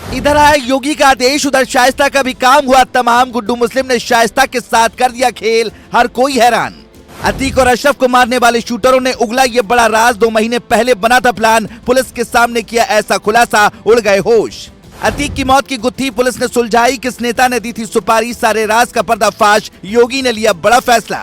इधर आया योगी का आदेश, उधर शाइस्ता का भी काम हुआ तमाम। गुड्डू मुस्लिम ने शाइस्ता के साथ कर दिया खेल, हर कोई हैरान। अतीक और अशरफ को मारने वाले शूटरों ने उगला ये बड़ा राज। 2 महीने पहले बना था प्लान, पुलिस के सामने किया ऐसा खुलासा, उड़ गए होश। अतीक की मौत की गुत्थी पुलिस ने सुलझाई, किस नेता ने दी थी सुपारी, सारे राज का पर्दाफाश, योगी ने लिया बड़ा फैसला।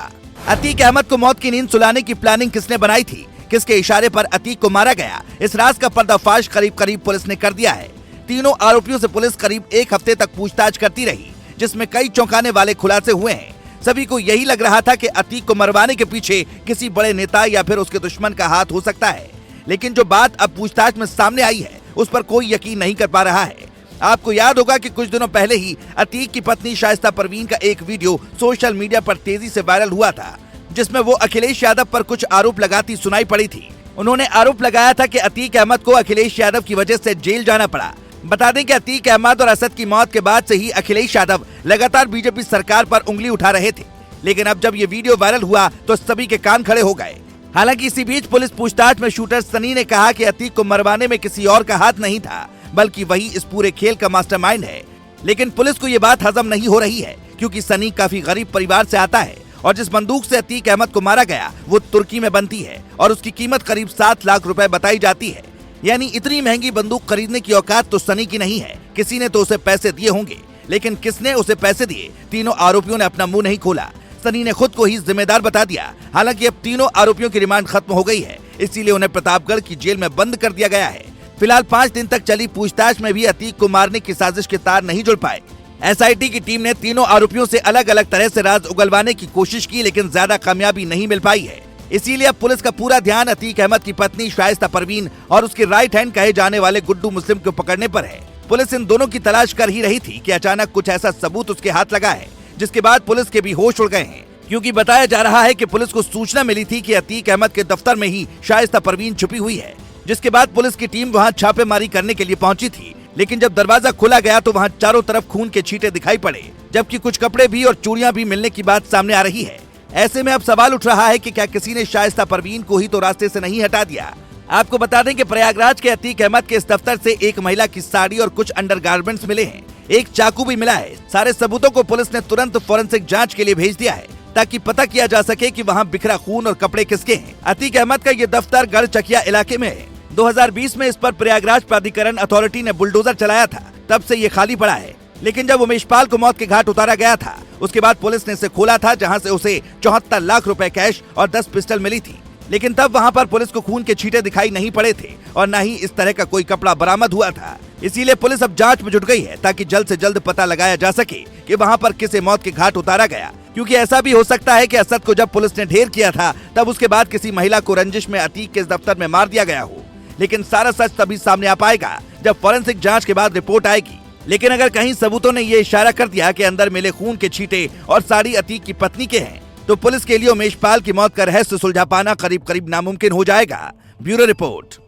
अतीक अहमद को मौत की नींद सुलाने की प्लानिंग किसने बनाई थी, किसके इशारे पर अतीक को मारा गया, इस राज का पर्दाफाश करीब करीब पुलिस ने कर दिया है। तीनों आरोपियों से पुलिस करीब 1 हफ्ते तक पूछताछ करती रही, जिसमें कई चौंकाने वाले खुलासे हुए हैं। सभी को यही लग रहा था कि अतीक को मरवाने के पीछे किसी बड़े नेता या फिर उसके दुश्मन का हाथ हो सकता है, लेकिन जो बात अब पूछताछ में सामने आई है उस पर कोई यकीन नहीं कर पा रहा है। आपको याद होगा कि कुछ दिनों पहले ही अतीक की पत्नी शाइस्ता परवीन का एक वीडियो सोशल मीडिया पर तेजी से वायरल हुआ था, जिसमें वो अखिलेश यादव पर कुछ आरोप लगाती सुनाई पड़ी थी। उन्होंने आरोप लगाया था कि अतीक अहमद को अखिलेश यादव की वजह से जेल जाना पड़ा। बता दें कि अतीक अहमद और असद की मौत के बाद से ही अखिलेश यादव लगातार बीजेपी सरकार पर उंगली उठा रहे थे, लेकिन अब जब ये वीडियो वायरल हुआ तो सभी के कान खड़े हो गए। हालांकि इसी बीच पुलिस पूछताछ में शूटर सनी ने कहा कि अतीक को मरवाने में किसी और का हाथ नहीं था, बल्कि वही इस पूरे खेल का मास्टरमाइंड है। लेकिन पुलिस को ये बात हजम नहीं हो रही है, क्योंकि सनी काफी गरीब परिवार से आता है और जिस बंदूक से अतीक अहमद को मारा गया वो तुर्की में बनती है और उसकी कीमत करीब 7 लाख रुपए बताई जाती है। यानी इतनी महंगी बंदूक खरीदने की औकात तो सनी की नहीं है। किसी ने तो उसे पैसे दिए होंगे, लेकिन किसने उसे पैसे दिए, तीनों आरोपियों ने अपना मुंह नहीं खोला। सनी ने खुद को ही जिम्मेदार बता दिया। हालांकि अब तीनों आरोपियों की रिमांड खत्म हो गई है, इसीलिए उन्हें प्रतापगढ़ की जेल में बंद कर दिया गया है। फिलहाल 5 दिन तक चली पूछताछ में भी अतीक को मारने की साजिश के तार नहीं जुड़ पाए। एसआईटी की टीम ने तीनों आरोपियों से अलग अलग तरह से राज उगलवाने की कोशिश की, लेकिन ज्यादा कामयाबी नहीं मिल पाई है। इसीलिए अब पुलिस का पूरा ध्यान अतीक अहमद की पत्नी शाइस्ता परवीन और उसके राइट हैंड कहे जाने वाले गुड्डू मुस्लिम को पकड़ने पर है। पुलिस इन दोनों की तलाश कर ही रही थी कि अचानक कुछ ऐसा सबूत उसके हाथ लगा है, जिसके बाद पुलिस के भी होश उड़ गए हैं। क्योंकि बताया जा रहा है कि पुलिस को सूचना मिली थी कि अतीक अहमद के दफ्तर में ही शाइस्ता परवीन छुपी हुई है, जिसके बाद पुलिस की टीम वहां छापेमारी करने के लिए पहुंची थी। लेकिन जब दरवाजा खोला गया तो वहां चारों तरफ खून के छींटे दिखाई पड़े, जबकि कुछ कपड़े भी और चूड़ियां भी मिलने की बात सामने आ रही है। ऐसे में अब सवाल उठ रहा है कि क्या किसी ने शाइस्ता परवीन को ही तो रास्ते से नहीं हटा दिया। आपको बता दें कि प्रयागराज के अतीक अहमद के इस दफ्तर से एक महिला की साड़ी और कुछ अंडरगारमेंट्स मिले हैं, एक चाकू भी मिला है। सारे सबूतों को पुलिस ने तुरंत फॉरेंसिक जांच के लिए भेज दिया है, ताकि पता किया जा सके कि वहां बिखरा खून और कपड़े किसके हैं। अतीक अहमद का ये दफ्तर गढ़चकिया इलाके में है। 2020 में इस पर प्रयागराज प्राधिकरण अथॉरिटी ने बुलडोजर चलाया था, तब से ये खाली पड़ा है। लेकिन जब उमेश पाल को मौत के घाट उतारा गया था, उसके बाद पुलिस ने इसे खोला था, जहां से उसे 74 लाख रुपए कैश और 10 पिस्टल मिली थी। लेकिन तब वहां पर पुलिस को खून के छींटे दिखाई नहीं पड़े थे और न ही इस तरह का कोई कपड़ा बरामद हुआ था। इसीलिए पुलिस अब जांच में जुट गई है, ताकि जल्द से जल्द पता लगाया जा सके कि वहां पर किसे मौत के घाट उतारा गया। क्योंकि ऐसा भी हो सकता है कि असद को जब पुलिस ने ढेर किया था, तब उसके बाद किसी महिला को रंजिश में अतीक के दफ्तर में मार दिया गया हो। लेकिन सारा सच तभी सामने आ पाएगा जब फॉरेंसिक जांच के बाद रिपोर्ट आएगी। लेकिन अगर कहीं सबूतों ने ये इशारा कर दिया कि अंदर मिले खून के छींटे और साड़ी अतीक की पत्नी के हैं, तो पुलिस के लिए उमेश पाल की मौत का रहस्य सुलझा पाना करीब करीब नामुमकिन हो जाएगा। Bureau report.